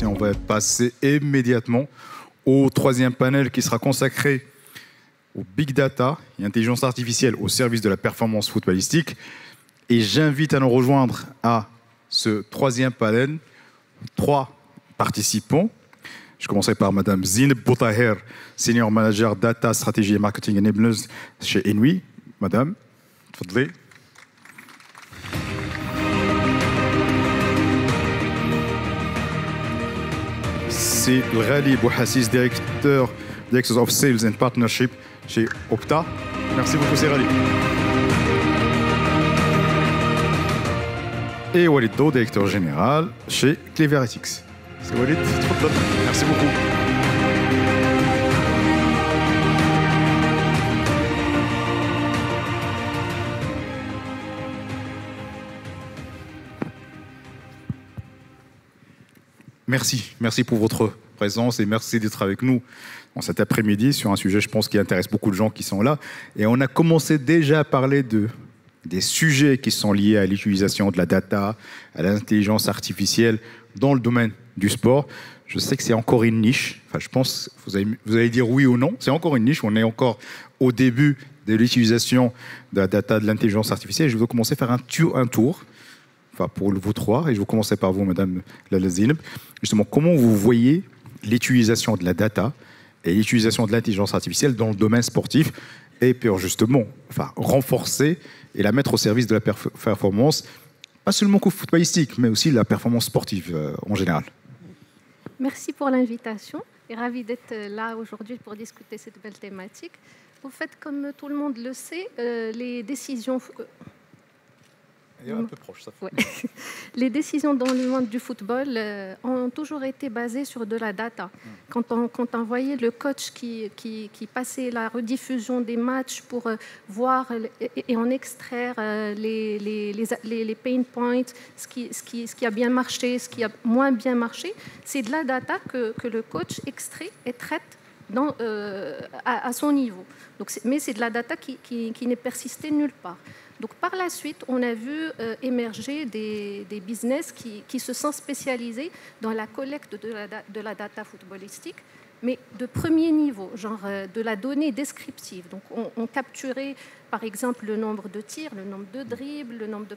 Et on va passer immédiatement au troisième panel qui sera consacré au Big Data et intelligence artificielle au service de la performance footballistique. Et j'invite à nous rejoindre à ce troisième panel 3 participants. Je commencerai par Madame Zineb Boutaher, Senior Manager Data, Stratégie et Marketing Enablers chez Inouï. Madame, tfadli. C'est Ghali Bouhassis, Director of Sales and Partnership chez Opta. Merci beaucoup, c'est Ghali. Et Walid Do, Directeur Général chez Cleveretics. C'est Walid, merci beaucoup. Merci pour votre présence et merci d'être avec nous en cet après-midi sur un sujet, je pense, qui intéresse beaucoup de gens qui sont là. Et on a commencé déjà à parler des sujets qui sont liés à l'utilisation de la data, à l'intelligence artificielle dans le domaine du sport. Je sais que c'est encore une niche. Enfin, je pense, vous allez dire oui ou non. C'est encore une niche. On est encore au début de l'utilisation de la data, de l'intelligence artificielle. Je vais commencer à faire un tour. Enfin, pour vous trois, et je vais commencer par vous, Madame Zineb. Justement, comment vous voyez l'utilisation de la data et l'utilisation de l'intelligence artificielle dans le domaine sportif et pour justement renforcer et la mettre au service de la performance, pas seulement footballistique, mais aussi la performance sportive en général. Merci pour l'invitation et ravi d'être là aujourd'hui pour discuter cette belle thématique. Au fait, comme tout le monde le sait, les décisions... Un peu proche, ça. Ouais. Les décisions dans le monde du football ont toujours été basées sur de la data. Quand on voyait le coach qui passait la rediffusion des matchs pour voir et en extraire les pain points, ce qui a bien marché, ce qui a moins bien marché, c'est de la data que le coach extrait et traite à son niveau. Donc, mais c'est de la data qui n'est persistée nulle part. Donc, par la suite, on a vu émerger des business qui se sont spécialisés dans la collecte de la data footballistique, mais de premier niveau, genre de la donnée descriptive. Donc, on capturait, par exemple, le nombre de tirs, le nombre de dribbles, le nombre de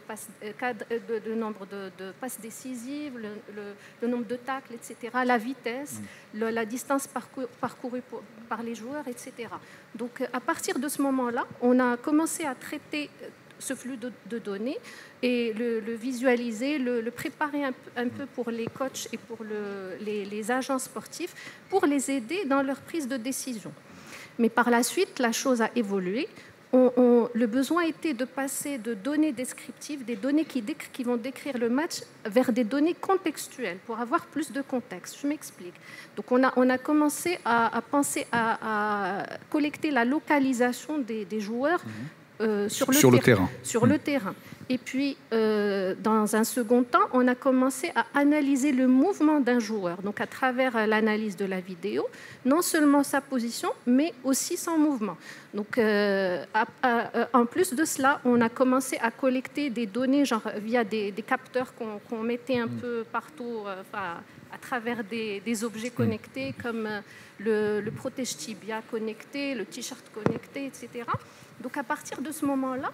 passes décisives, le nombre de tacles, etc., la vitesse, la distance parcourue par les joueurs, etc. Donc, à partir de ce moment-là, on a commencé à traiter ce flux de données et le visualiser, le préparer un peu pour les coachs et pour les agents sportifs pour les aider dans leur prise de décision. Mais par la suite, la chose a évolué. Le besoin était de passer de données descriptives, des données qui vont décrire le match, vers des données contextuelles pour avoir plus de contexte. Je m'explique. Donc on a commencé à penser à collecter la localisation des joueurs sur le terrain. Et puis, dans un second temps, on a commencé à analyser le mouvement d'un joueur, donc à travers l'analyse de la vidéo, non seulement sa position, mais aussi son mouvement. Donc, en plus de cela, on a commencé à collecter des données via des capteurs qu'on mettait un peu partout, à travers des objets connectés, comme le protège tibia connecté, le t-shirt connecté, etc. Donc, à partir de ce moment-là,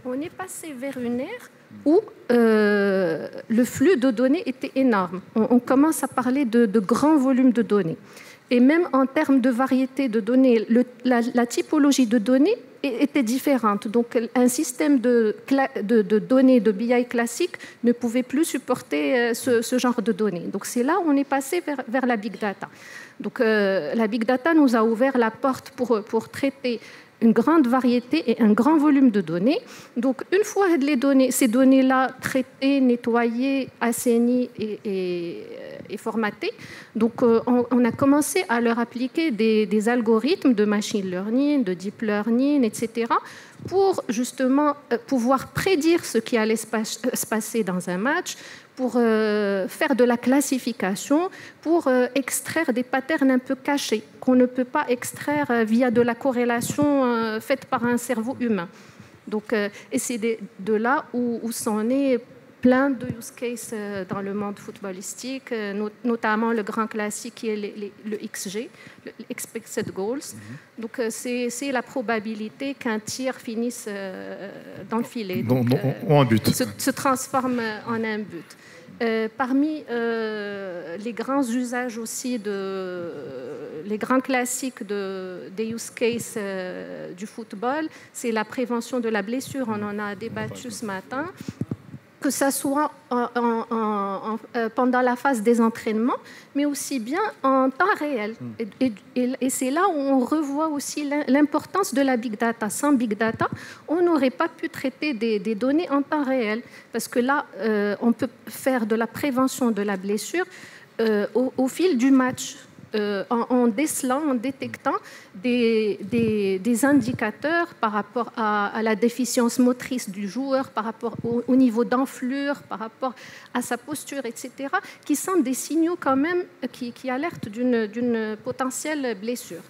on est passé vers une ère où le flux de données était énorme. On commence à parler de grands volumes de données. Et même en termes de variété de données, la typologie de données était différente. Donc, un système de données de BI classique ne pouvait plus supporter ce genre de données. Donc, c'est là où on est passé vers la Big Data. Donc, la Big Data nous a ouvert la porte pour traiter une grande variété et un grand volume de données. Donc, une fois ces données-là traitées, nettoyées, assainies et formatées, donc, on a commencé à leur appliquer des algorithmes de machine learning, de deep learning, etc., pour justement pouvoir prédire ce qui allait se passer dans un match, pour faire de la classification, pour extraire des patterns un peu cachés qu'on ne peut pas extraire via de la corrélation faite par un cerveau humain. Donc, et c'est de là où sont nés plein de use cases dans le monde footballistique, notamment le grand classique qui est le XG, le Expected Goals. Donc, c'est la probabilité qu'un tir finisse dans le filet. Donc, ou un but. Se transforme en un but. Parmi les grands usages aussi, les grands classiques des use cases du football, c'est la prévention de la blessure. On en a débattu ce matin. Que ça soit pendant la phase des entraînements, mais aussi bien en temps réel. Et c'est là où on revoit aussi l'importance de la big data. Sans big data, on n'aurait pas pu traiter des données en temps réel. Parce que là, on peut faire de la prévention de la blessure au fil du match. En décelant, en détectant des indicateurs par rapport à la déficience motrice du joueur, par rapport au niveau d'enflure, par rapport à sa posture, etc., qui sont des signaux quand même qui alertent d'une potentielle blessure.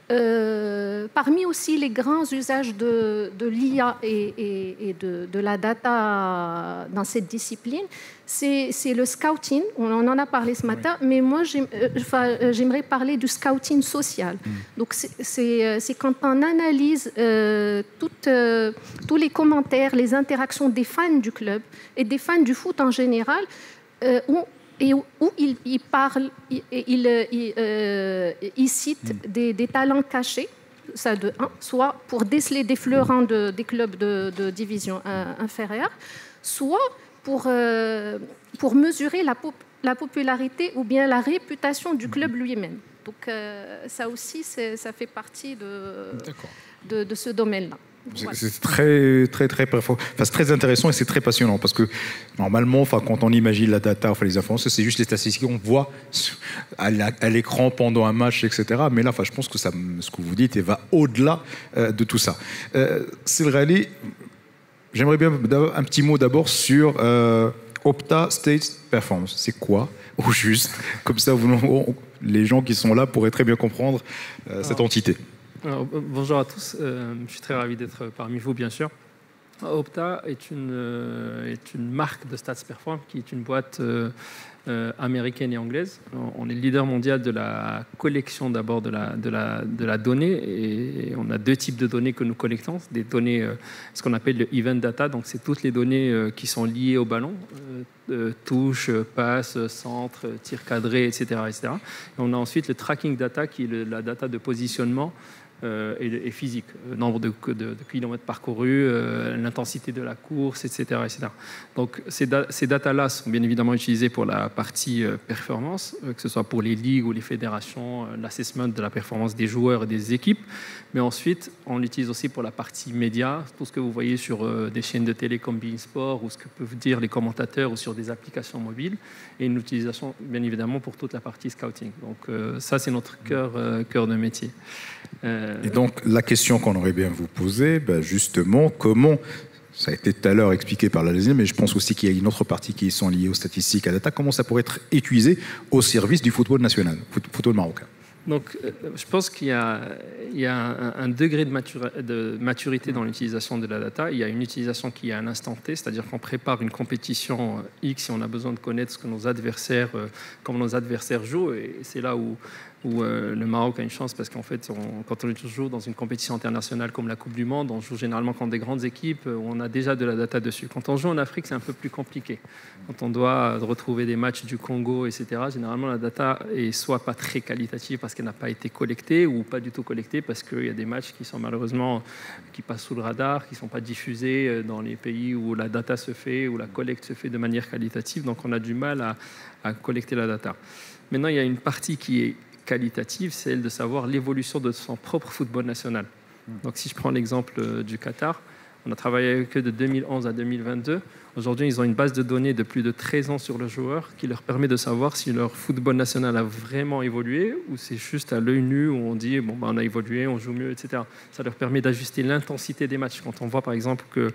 Parmi aussi les grands usages de l'IA et de la data dans cette discipline, c'est le scouting. On en a parlé ce matin, mais moi j'aimerais parler du scouting social. Donc c'est quand on analyse tous les commentaires, les interactions des fans du club et des fans du foot en général, où il parle, il cite des talents cachés, ça de 1, soit pour déceler des fleurants des clubs de division inférieure, soit pour mesurer la popularité ou bien la réputation du club lui-même. Donc ça aussi, ça fait partie de ce domaine-là. C'est très intéressant et c'est très passionnant parce que normalement, quand on imagine la data, les informations, c'est juste les statistiques qu'on voit à l'écran pendant un match, etc. Mais là, je pense que ce que vous dites va au-delà de tout ça. Silrali, j'aimerais bien un petit mot d'abord sur Opta State Performance. C'est quoi, au juste? Comme ça, les gens qui sont là pourraient très bien comprendre cette entité. Alors, bonjour à tous, je suis très ravi d'être parmi vous, bien sûr. Opta est une marque de Stats Perform qui est une boîte américaine et anglaise. On est le leader mondial de la collection d'abord de la donnée, et on a 2 types de données que nous collectons. Des données, ce qu'on appelle le event data, donc c'est toutes les données qui sont liées au ballon, touche, passe, centre, tir cadré, etc., etc. Et on a ensuite le tracking data qui est la data de positionnement et physique, nombre de kilomètres parcourus, l'intensité de la course, etc., etc. Donc ces datas-là sont bien évidemment utilisées pour la partie performance, que ce soit pour les ligues ou les fédérations, l'assessment de la performance des joueurs et des équipes, mais ensuite on l'utilise aussi pour la partie média, tout ce que vous voyez sur des chaînes de télé comme beIN Sport ou ce que peuvent dire les commentateurs ou sur des applications mobiles, et une utilisation bien évidemment pour toute la partie scouting. Donc ça c'est notre cœur de métier. Et donc, la question qu'on aurait bien vous poser, justement, comment, ça a été tout à l'heure expliqué par l'Alésine, mais je pense aussi qu'il y a une autre partie qui sont liées aux statistiques, à la data, comment ça pourrait être utilisé au service du football national, football marocain? Donc, je pense qu'il y a un degré de maturité dans l'utilisation de la data. Il y a une utilisation qui est à un instant T, c'est-à-dire qu'on prépare une compétition X et on a besoin de connaître ce que comment nos adversaires jouent. Et c'est là où le Maroc a une chance, parce qu'en fait, quand on joue dans une compétition internationale comme la Coupe du Monde, on joue généralement contre des grandes équipes où on a déjà de la data dessus. Quand on joue en Afrique, c'est un peu plus compliqué. Quand on doit retrouver des matchs du Congo, etc., généralement, la data est soit pas très qualitative parce qu'elle n'a pas été collectée, ou pas du tout collectée parce qu'il y a des matchs qui sont malheureusement qui passent sous le radar, qui ne sont pas diffusés dans les pays où la data se fait, où la collecte se fait de manière qualitative. Donc on a du mal à collecter la data. Maintenant, il y a une partie qui est qualitative, c'est celle de savoir l'évolution de son propre football national. Donc si je prends l'exemple du Qatar, on a travaillé avec eux de 2011 à 2022. Aujourd'hui, ils ont une base de données de plus de 13 ans sur le joueur qui leur permet de savoir si leur football national a vraiment évolué ou c'est juste à l'œil nu où on dit on a évolué, on joue mieux, etc. Ça leur permet d'ajuster l'intensité des matchs. Quand on voit par exemple que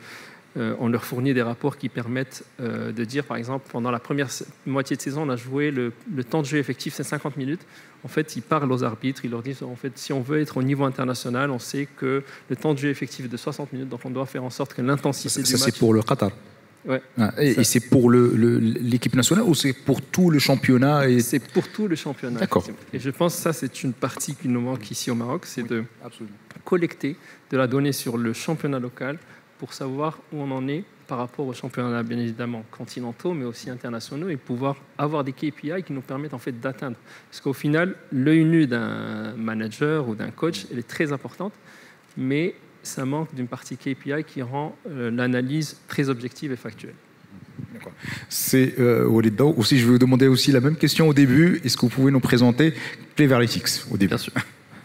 on leur fournit des rapports qui permettent de dire, par exemple, pendant la première moitié de saison, on a joué, le temps de jeu effectif, c'est 50 minutes. En fait, ils parlent aux arbitres, ils leur disent, en fait, si on veut être au niveau international, on sait que le temps de jeu effectif est de 60 minutes, donc on doit faire en sorte que l'intensité du match... Ça, c'est pour le Qatar. Ouais. Et c'est pour l'équipe nationale ou c'est pour tout le championnat C'est pour tout le championnat. D'accord. Et je pense que ça, c'est une partie qui nous manque ici au Maroc, c'est de collecter de la donnée sur le championnat local pour savoir où on en est par rapport aux championnats, bien évidemment, continentaux, mais aussi internationaux, et pouvoir avoir des KPI qui nous permettent en fait d'atteindre. Parce qu'au final, l'œil nu d'un manager ou d'un coach, elle est très importante, mais ça manque d'une partie KPI qui rend l'analyse très objective et factuelle. D'accord. C'est Walid Daou. Aussi, je vais vous demander aussi la même question au début. Est-ce que vous pouvez nous présenter Cleverlytics au début? Bien sûr.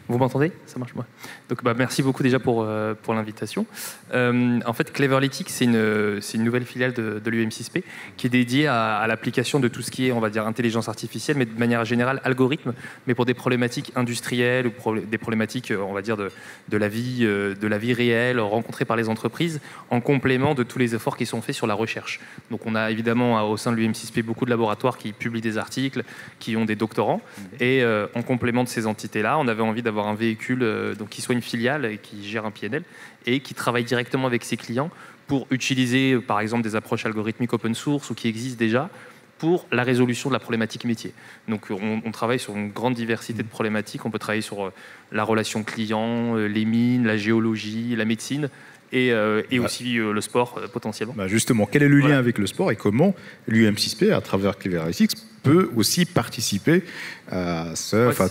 Vous m'entendez? Ça marche, moi. Donc, merci beaucoup déjà pour l'invitation. En fait, Cleverlytics, c'est une nouvelle filiale de l'UM6P qui est dédiée à l'application de tout ce qui est, on va dire, intelligence artificielle, mais de manière générale, algorithme, mais pour des problématiques industrielles ou des problématiques, on va dire, de la vie réelle, rencontrée par les entreprises, en complément de tous les efforts qui sont faits sur la recherche. Donc, on a évidemment au sein de l'UM6P beaucoup de laboratoires qui publient des articles, qui ont des doctorants, et en complément de ces entités-là, on avait envie d'avoir un véhicule donc qui soit une filiale et qui gère un PNL et qui travaille directement avec ses clients pour utiliser par exemple des approches algorithmiques open source ou qui existent déjà pour la résolution de la problématique métier. Donc on travaille sur une grande diversité de problématiques. On peut travailler sur la relation client, les mines, la géologie, la médecine et aussi le sport potentiellement. Justement, quel est le lien avec le sport et comment l'UM6P, à travers Cleverlytics, peut aussi participer à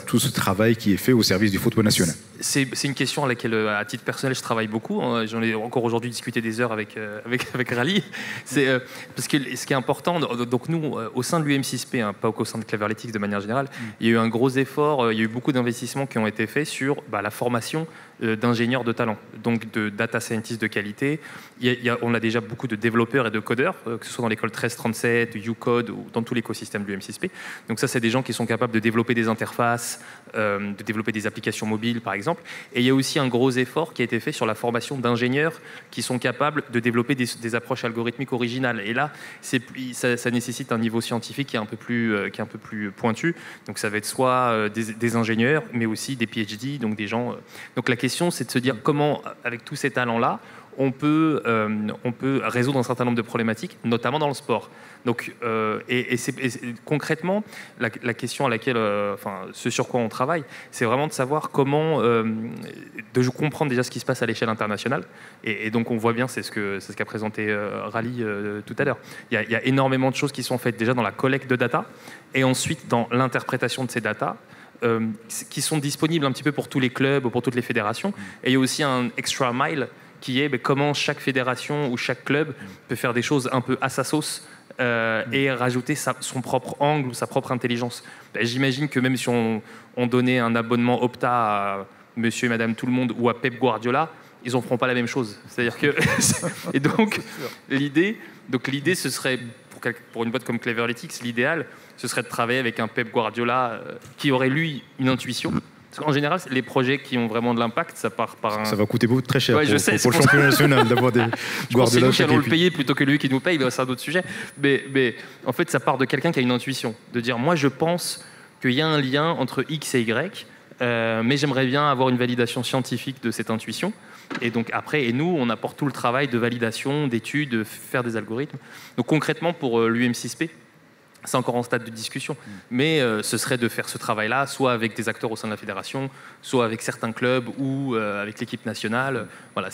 tout ce travail qui est fait au service du football national? C'est une question à laquelle, à titre personnel, je travaille beaucoup. J'en ai encore aujourd'hui discuté des heures avec Rally. Parce que ce qui est important, donc nous, au sein de l'UM6P, pas au sein de Cleverlytics de manière générale, il y a eu un gros effort, il y a eu beaucoup d'investissements qui ont été faits sur la formation d'ingénieurs de talent, donc de data scientists de qualité. On a déjà beaucoup de développeurs et de codeurs, que ce soit dans l'école 1337, UCode ou dans tout l'écosystème de l'UM6P. Donc ça, c'est des gens qui sont capables de développer des interfaces, de développer des applications mobiles, par exemple. Et il y a aussi un gros effort qui a été fait sur la formation d'ingénieurs qui sont capables de développer des approches algorithmiques originales. Et là, ça nécessite un niveau scientifique qui est un peu plus pointu. Donc ça va être soit des ingénieurs, mais aussi des PhD, donc des gens... Donc la question, c'est de se dire comment, avec tous ces talents-là, on peut résoudre un certain nombre de problématiques, notamment dans le sport. Donc, concrètement, la question à laquelle, ce sur quoi on travaille, c'est vraiment de savoir comment, de comprendre déjà ce qui se passe à l'échelle internationale. Et donc, on voit bien, c'est ce qu'a présenté Rally tout à l'heure. Il y a énormément de choses qui sont faites déjà dans la collecte de data, et ensuite dans l'interprétation de ces data, qui sont disponibles un petit peu pour tous les clubs ou pour toutes les fédérations. Et il y a aussi un extra mile qui est comment chaque fédération ou chaque club peut faire des choses un peu à sa sauce et rajouter son propre angle ou sa propre intelligence. J'imagine que même si on donnait un abonnement Opta à monsieur et madame tout le monde ou à Pep Guardiola, ils n'en feront pas la même chose. C'est-à-dire que... Et donc, l'idée, ce serait, pour une boîte comme Cleverlytics, l'idéal, ce serait de travailler avec un Pep Guardiola qui aurait, lui, une intuition. Parce qu'en général, les projets qui ont vraiment de l'impact, ça part par un... Ça va coûter très cher pour le championnat national d'avoir des Guardiola. C'est nous qui allons le payer plutôt que lui qui nous paye, c'est un autre sujet. Mais en fait, ça part de quelqu'un qui a une intuition. De dire, moi, je pense qu'il y a un lien entre X et Y, mais j'aimerais bien avoir une validation scientifique de cette intuition. Et donc après, nous, on apporte tout le travail de validation, d'études, faire des algorithmes. Donc concrètement, pour l'UM6P, c'est encore en stade de discussion, mais ce serait de faire ce travail-là, soit avec des acteurs au sein de la fédération, soit avec certains clubs ou avec l'équipe nationale. Voilà,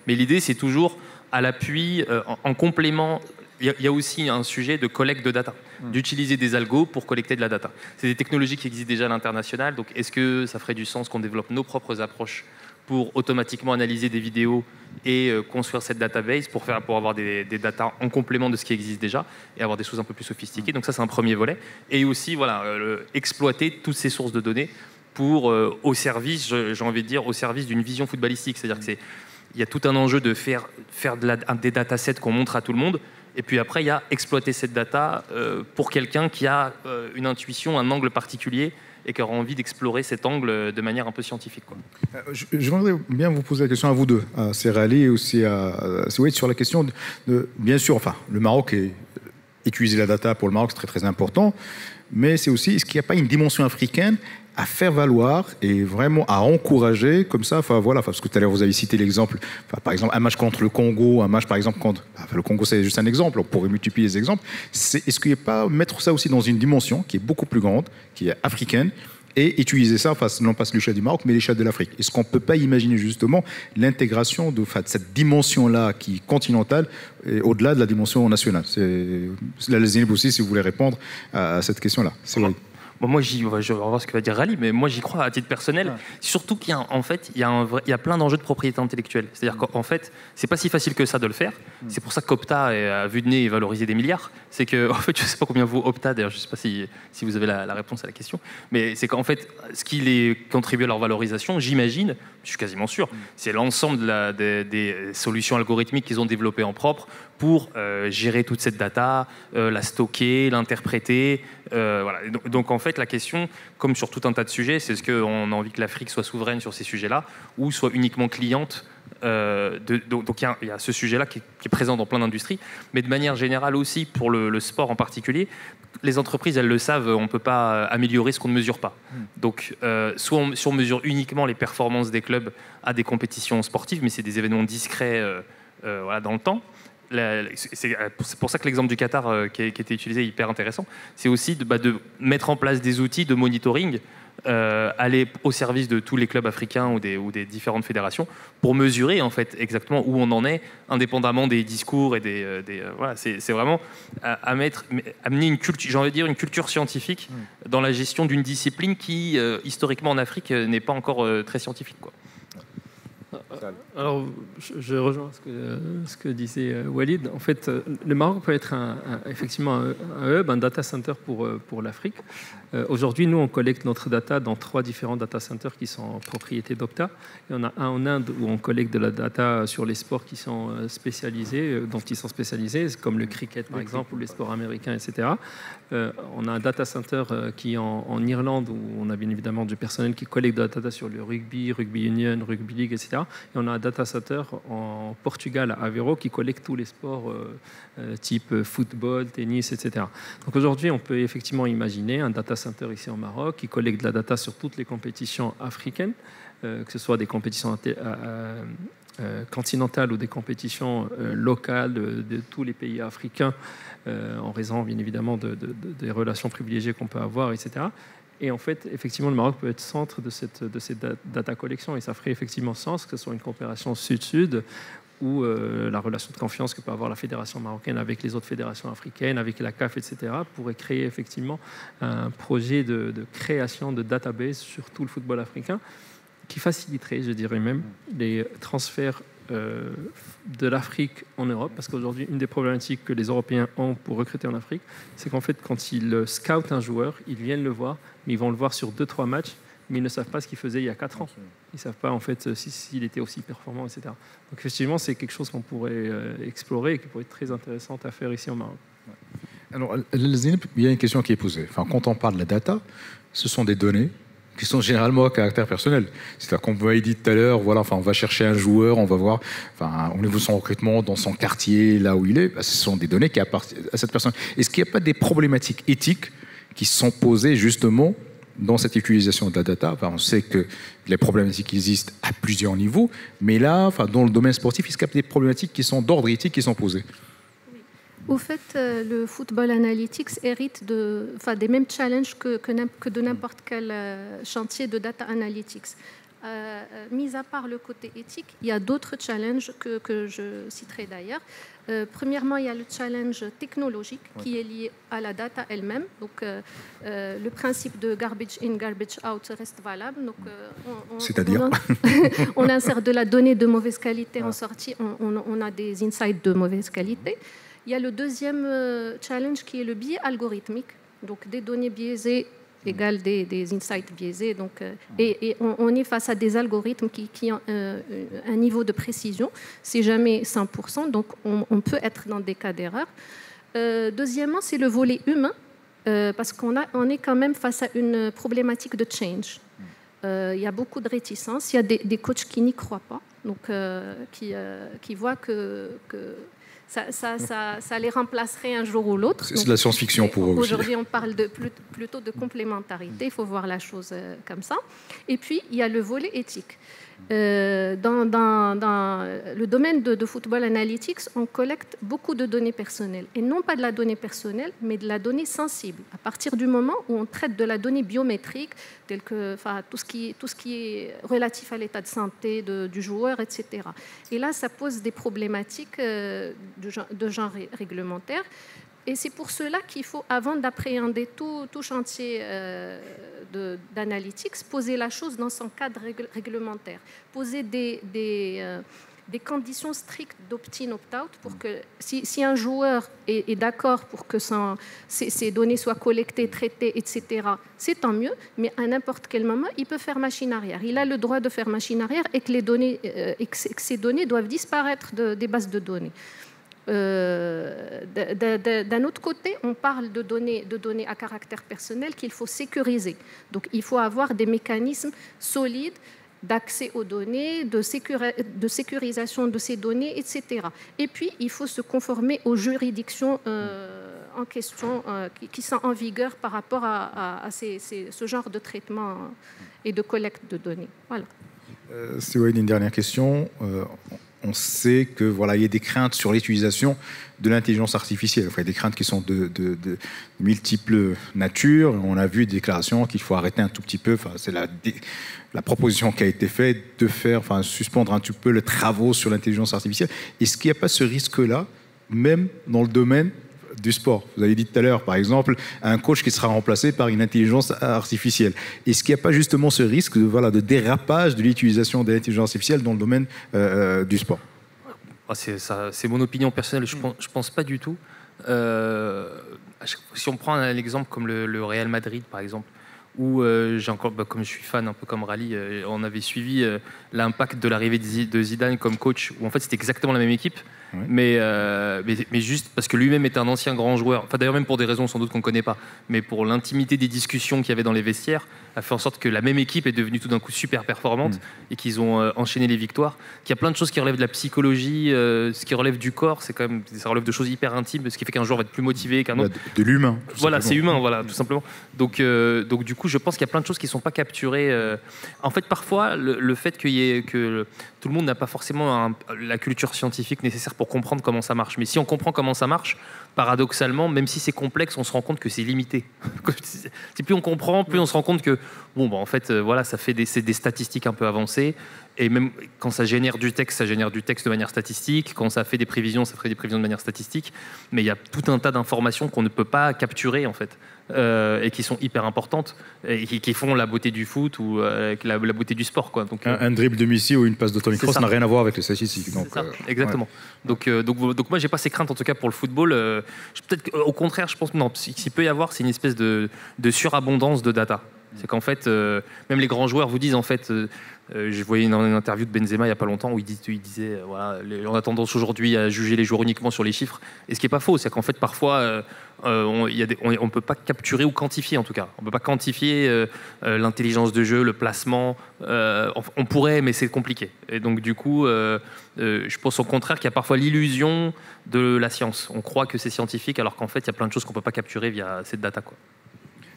mais l'idée, c'est toujours à l'appui, en complément. Il y a aussi un sujet de collecte de data, d'utiliser des algos pour collecter de la data. C'est des technologies qui existent déjà à l'international, donc est-ce que ça ferait du sens qu'on développe nos propres approches pour automatiquement analyser des vidéos et construire cette database pour avoir des datas en complément de ce qui existe déjà et avoir des choses un peu plus sophistiquées. Donc ça, c'est un premier volet. Et aussi, exploiter toutes ces sources de données pour, au service, j'ai envie de dire, au service d'une vision footballistique. C'est-à-dire qu'il y a tout un enjeu de faire des datasets qu'on montre à tout le monde, Et puis après, il y a exploiter cette data pour quelqu'un qui a une intuition, un angle particulier et qui aura envie d'explorer cet angle de manière un peu scientifique, quoi. Je voudrais bien vous poser la question à vous deux, à Serali et aussi à Sewed, sur la question bien sûr, enfin, le Maroc utiliser la data pour le Maroc, c'est très très important, mais c'est aussi, est-ce qu'il n'y a pas une dimension africaine à faire valoir et vraiment à encourager comme ça, enfin voilà, parce que tout à l'heure vous avez cité l'exemple, par exemple un match contre le Congo, un match par exemple contre, le Congo c'est juste un exemple, on pourrait multiplier les exemples, est-ce qu'il n'y a pas mettre ça aussi dans une dimension qui est beaucoup plus grande, qui est africaine, et utiliser ça, enfin, non pas l'échelle du Maroc, mais l'échelle de l'Afrique. Est-ce qu'on ne peut pas imaginer justement l'intégration de cette dimension-là qui est continentale et au-delà de la dimension nationale? C'est la Zénib aussi, si vous voulez répondre à cette question-là. C'est vrai. Moi, je vais voir ce que va dire Rally, mais moi, j'y crois à titre personnel. Ouais. Surtout qu'il y a, en fait, il y a plein d'enjeux de propriété intellectuelle. C'est-à-dire qu'en fait, c'est pas si facile que ça de le faire. C'est pour ça qu'Opta a vu de nez et valorisé des milliards. C'est que, en fait, je sais pas combien vaut Opta. D'ailleurs, je sais pas si vous avez la réponse à la question. Mais c'est qu'en fait, ce qui les contribue à leur valorisation, j'imagine, je suis quasiment sûr, c'est l'ensemble des solutions algorithmiques qu'ils ont développées en propre pour gérer toute cette data, la stocker, l'interpréter. Voilà. Donc en fait, la question, comme sur tout un tas de sujets, c'est est-ce qu'on a envie que l'Afrique soit souveraine sur ces sujets-là ou soit uniquement cliente. Donc il y a ce sujet-là qui est présent dans plein d'industries, mais de manière générale aussi, pour le sport en particulier, les entreprises, elles le savent, on ne peut pas améliorer ce qu'on ne mesure pas. Donc, soit si on mesure uniquement les performances des clubs à des compétitions sportives, mais c'est des événements discrets voilà, dans le temps. C'est pour ça que l'exemple du Qatar qui a été utilisé est hyper intéressant. C'est aussi de mettre en place des outils de monitoring, aller au service de tous les clubs africains ou des différentes fédérations pour mesurer en fait exactement où on en est, indépendamment des discours et voilà, c'est vraiment amener une culture, j'ai envie de dire une culture scientifique dans la gestion d'une discipline qui historiquement en Afrique n'est pas encore très scientifique, quoi. Alors, je rejoins ce que disait Walid. En fait, le Maroc peut être effectivement un hub, un data center pour l'Afrique. Aujourd'hui, nous, on collecte notre data dans 3 différents data centers qui sont en propriété d'Opta. Il y en a un en Inde où on collecte de la data sur les sports qui sont spécialisés, comme le cricket par exemple, ou les sports américains, etc. On a un data center qui est en Irlande où on a bien évidemment du personnel qui collecte de la data sur le rugby, rugby union, rugby league, etc. Et on a un data center en Portugal, à Aveiro, qui collecte tous les sports type football, tennis, etc. Donc aujourd'hui, on peut effectivement imaginer un data center ici au Maroc qui collecte de la data sur toutes les compétitions africaines, que ce soit des compétitions continentales ou des compétitions locales de tous les pays africains, en raison bien évidemment des relations privilégiées qu'on peut avoir, etc. Et en fait, effectivement, le Maroc peut être centre de cette data collection et ça ferait effectivement sens que ce soit une coopération sud-sud ou la relation de confiance que peut avoir la fédération marocaine avec les autres fédérations africaines, avec la CAF, etc., pourrait créer effectivement un projet de création de database sur tout le football africain qui faciliterait, je dirais même, les transferts de l'Afrique en Europe, parce qu'aujourd'hui, une des problématiques que les Européens ont pour recruter en Afrique, c'est qu'en fait, quand ils scoutent un joueur, ils viennent le voir, mais ils vont le voir sur 2-3 matchs, mais ils ne savent pas ce qu'il faisait il y a 4 ans. Ils ne savent pas, en fait, s'il était aussi performant, etc. Donc, effectivement, c'est quelque chose qu'on pourrait explorer et qui pourrait être très intéressant à faire ici au Maroc. Alors, il y a une question qui est posée. Enfin, quand on parle de la data, ce sont des données qui sont généralement à caractère personnel. C'est-à-dire qu'on vous avez dit tout à l'heure, voilà, enfin, on va chercher un joueur, on va voir, enfin, au niveau de son recrutement, dans son quartier, là où il est, ce sont des données qui appartiennent à cette personne. Est-ce qu'il n'y a pas des problématiques éthiques qui sont posées justement dans cette utilisation de la data? Enfin, on sait que les problématiques existent à plusieurs niveaux, mais là, enfin, dans le domaine sportif, est-ce qu'il y a des problématiques qui sont d'ordre éthique qui sont posées? Au fait, le football analytics hérite des mêmes challenges que de n'importe quel chantier de data analytics. Mis à part le côté éthique, il y a d'autres challenges que je citerai d'ailleurs. Premièrement, il y a le challenge technologique qui est lié à la data elle-même. Donc, le principe de garbage in, garbage out reste valable. Donc, c'est-à-dire on insère de la donnée de mauvaise qualité en sortie, on a des insights de mauvaise qualité. Il y a le deuxième challenge qui est le biais algorithmique. Donc, des données biaisées égale des insights biaisés. Donc, et on est face à des algorithmes qui ont un niveau de précision, c'est jamais 100%, donc on peut être dans des cas d'erreur. Deuxièmement, c'est le volet humain, parce qu'on est quand même face à une problématique de change. Il y a beaucoup de réticence, il y a des coachs qui n'y croient pas, donc qui voient que ça les remplacerait un jour ou l'autre. C'est de la science-fiction pour eux. Aujourd'hui, on parle plutôt de complémentarité. Il faut voir la chose comme ça. Et puis, il y a le volet éthique. Dans le domaine de Football Analytics, on collecte beaucoup de données personnelles. Et non pas de la donnée personnelle, mais de la donnée sensible. À partir du moment où on traite de la donnée biométrique, telle que tout ce qui est relatif à l'état de santé du joueur, etc. Et là, ça pose des problématiques de genre réglementaire. Et c'est pour cela qu'il faut, avant d'appréhender tout chantier d'analytics, poser la chose dans son cadre réglementaire, poser des conditions strictes d'opt-in, opt-out, pour que si un joueur est d'accord pour que ses données soient collectées, traitées, etc., c'est tant mieux, mais à n'importe quel moment, il peut faire machine arrière. Il a le droit de faire machine arrière et que ces données doivent disparaître des bases de données. D'un autre côté, on parle de données à caractère personnel qu'il faut sécuriser. Donc, il faut avoir des mécanismes solides d'accès aux données, de sécurisation de ces données, etc. Et puis, il faut se conformer aux juridictions en question qui sont en vigueur par rapport à ce genre de traitement et de collecte de données. Voilà. Siwaïd, une dernière question. On sait que il y a des craintes sur l'utilisation de l'intelligence artificielle. Il y a des craintes qui sont de multiples natures. On a vu des déclarations qu'il faut arrêter un tout petit peu. C'est la proposition qui a été faite de suspendre un petit peu les travaux sur l'intelligence artificielle. Est-ce qu'il n'y a pas ce risque-là, même dans le domaine du sport? Vous avez dit tout à l'heure, par exemple, un coach qui sera remplacé par une intelligence artificielle. Est-ce qu'il n'y a pas justement ce risque de dérapage de l'utilisation de l'intelligence artificielle dans le domaine du sport? C'est mon opinion personnelle, je pense pas du tout. Si on prend un exemple comme le Real Madrid, par exemple, où comme je suis fan, un peu comme Rally, on avait suivi l'impact de l'arrivée de Zidane comme coach, où en fait c'était exactement la même équipe. Oui. Mais juste parce que lui-même était un ancien grand joueur, d'ailleurs même pour des raisons sans doute qu'on ne connaît pas, mais pour l'intimité des discussions qu'il y avait dans les vestiaires, a fait en sorte que la même équipe est devenue tout d'un coup super performante et qu'ils ont enchaîné les victoires. Qu'il y a plein de choses qui relèvent de la psychologie, ce qui relève du corps, ça relève de choses hyper intimes, ce qui fait qu'un joueur va être plus motivé qu'un autre. De l'humain. Voilà, c'est humain, tout simplement. Donc du coup, je pense qu'il y a plein de choses qui ne sont pas capturées. En fait, parfois, le fait que tout le monde n'a pas forcément la culture scientifique nécessaire pour comprendre comment ça marche. Mais si on comprend comment ça marche, paradoxalement, même si c'est complexe, on se rend compte que c'est limité. Plus on comprend, plus on se rend compte que en fait, ça fait des statistiques un peu avancées. Et même quand ça génère du texte, ça génère du texte de manière statistique. Quand ça fait des prévisions, ça fait des prévisions de manière statistique. Mais il y a tout un tas d'informations qu'on ne peut pas capturer, en fait, et qui sont hyper importantes, et qui font la beauté du foot ou la beauté du sport, quoi. Donc, un dribble de Messi ou une passe de Toni Kroos n'a rien à voir avec les statistiques. Donc, exactement. Ouais. Donc moi, j'ai pas ces craintes, en tout cas, pour le football. Peut-être qu'au contraire, je pense que s'il peut y avoir, c'est une espèce de surabondance de data. C'est qu'en fait, même les grands joueurs vous disent, en fait, je voyais une interview de Benzema il n'y a pas longtemps où il disait on a tendance aujourd'hui à juger les joueurs uniquement sur les chiffres. Et ce qui n'est pas faux, c'est qu'en fait, parfois, on ne peut pas capturer ou quantifier, en tout cas. On ne peut pas quantifier l'intelligence de jeu, le placement. On pourrait, mais c'est compliqué. Et donc, du coup, je pense au contraire qu'il y a parfois l'illusion de la science. On croit que c'est scientifique, alors qu'en fait, il y a plein de choses qu'on ne peut pas capturer via cette data, quoi.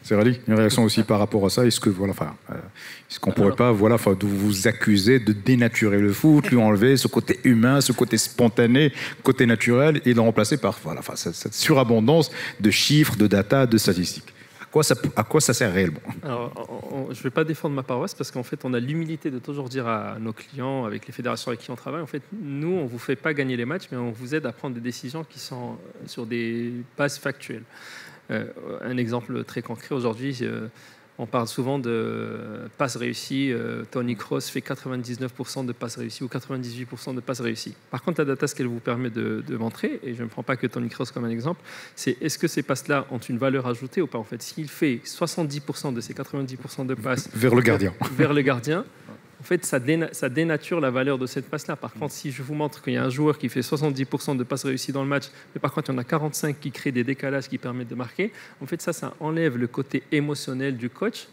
C'est Rally, une réaction aussi par rapport à ça. Est-ce qu'on ne pourrait pas vous accuser de dénaturer le foot, lui enlever ce côté humain, ce côté spontané, côté naturel, et le remplacer par cette surabondance de chiffres, de data, de statistiques? À quoi ça sert réellement? Alors, je ne vais pas défendre ma paroisse parce qu'en fait, on a l'humilité de toujours dire à nos clients, avec les fédérations avec qui on travaille, en fait, nous, on ne vous fait pas gagner les matchs, mais on vous aide à prendre des décisions qui sont sur des bases factuelles. Un exemple très concret, aujourd'hui, On parle souvent de passes réussies. Tony Kroos fait 99% de passes réussies ou 98% de passes réussies. Par contre, la data, ce qu'elle vous permet de montrer, et je ne prends pas que Tony Kroos comme un exemple, c'est est-ce que ces passes-là ont une valeur ajoutée ou pas. En fait, s'il fait 70% de ces 90% de passes vers le gardien, en fait, ça dénature la valeur de cette passe-là. Par contre, si je vous montre qu'il y a un joueur qui fait 70% de passes réussies dans le match, mais par contre, il y en a 45 qui créent des décalages qui permettent de marquer, en fait, ça enlève le côté émotionnel du coach.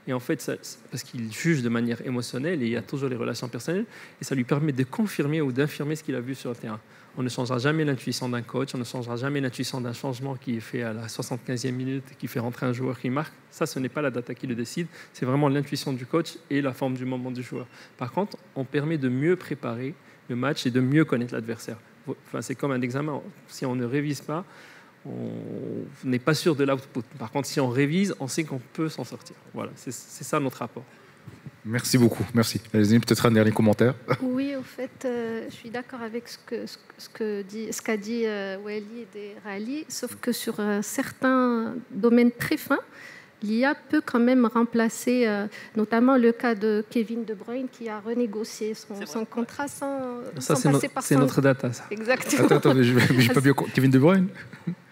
Et en fait, parce qu'il juge de manière émotionnelle et il y a toujours les relations personnelles, et ça lui permet de confirmer ou d'infirmer ce qu'il a vu sur le terrain. On ne changera jamais l'intuition d'un coach, on ne changera jamais l'intuition d'un changement qui est fait à la 75e minute, qui fait rentrer un joueur qui marque. Ça, ce n'est pas la data qui le décide, c'est vraiment l'intuition du coach et la forme du moment du joueur. Par contre, on permet de mieux préparer le match et de mieux connaître l'adversaire. Enfin, c'est comme un examen. Si on ne révise pas, on n'est pas sûr de l'output. Par contre, si on révise, on sait qu'on peut s'en sortir. Voilà, c'est ça notre rapport. Merci beaucoup, merci. Allez-y, peut-être un dernier commentaire. Oui, au fait, je suis d'accord avec ce qu'a dit Walid et Rally, sauf que sur certains domaines très fins, l'IA peut quand même remplacer, notamment le cas de Kevin De Bruyne qui a renégocié son contrat sans passer par c'est notre data, ça. Exactement. Attends, j'ai pas bien... Kevin De Bruyne.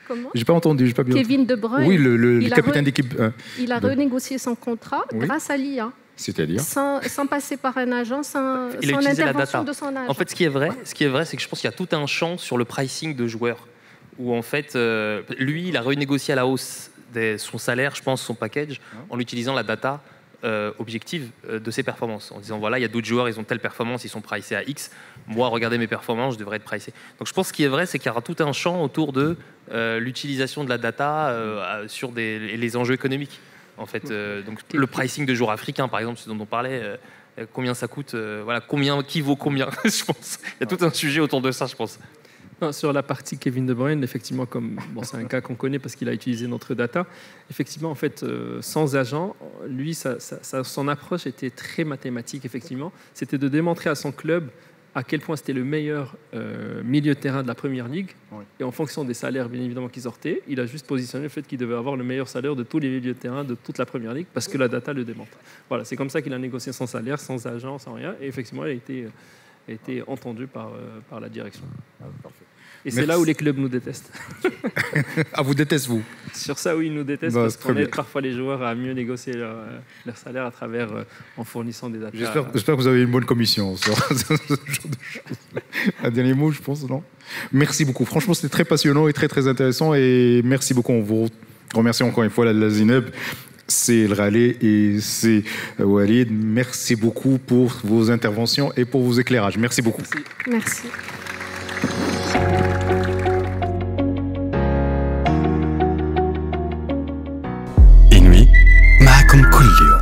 Comment ? J'ai pas entendu, j'ai pas bien. Kevin De Bruyne. Oui, le capitaine d'équipe. Il a renégocié son contrat grâce à l'IA. C'est-à-dire sans passer par un agent, sans l'intervention de son agent. En fait, ce qui est vrai, c'est que je pense qu'il y a tout un champ sur le pricing de joueurs, où en fait, lui, il a renégocié à la hausse son salaire, je pense, son package, en utilisant la data objective de ses performances, en disant voilà, il y a d'autres joueurs, ils ont telle performance, ils sont pricés à X. Moi, regardez mes performances, je devrais être pricé. Donc, je pense que ce qui est vrai, c'est qu'il y aura tout un champ autour de l'utilisation de la data sur les enjeux économiques. En fait, donc le pricing de joueurs africains, par exemple, ce dont on parlait, combien ça coûte, qui vaut combien, je pense. Il y a tout un sujet autour de ça, je pense. Non, sur la partie Kevin De Bruyne, effectivement, c'est un cas qu'on connaît parce qu'il a utilisé notre data. Effectivement, en fait, sans agent, lui, son approche était très mathématique. Effectivement, c'était de démontrer à son club à quel point c'était le meilleur milieu de terrain de la Première Ligue. Oui. Et en fonction des salaires, bien évidemment, qui sortaient, il a juste positionné le fait qu'il devait avoir le meilleur salaire de tous les milieux de terrain de toute la Première Ligue parce que la data le démontre. Voilà, c'est comme ça qu'il a négocié son salaire, sans agent, sans rien. Et effectivement, il a été entendu par la direction. Parfait. Et c'est là où les clubs nous détestent. Ah, vous détestez, vous ? Sur ça, oui, ils nous détestent parce qu'on aide parfois les joueurs à mieux négocier leur salaire à travers, en fournissant des datas. J'espère que vous avez une bonne commission sur ce genre de choses. Un dernier mot, je pense, non ? Merci beaucoup. Franchement, c'était très passionnant et très, très intéressant. Et merci beaucoup. On vous remercie encore une fois, la Zineb. C'est El Rallé et c'est Walid. Merci beaucoup pour vos interventions et pour vos éclairages. Merci beaucoup. Merci. إنوي معكم كل يوم.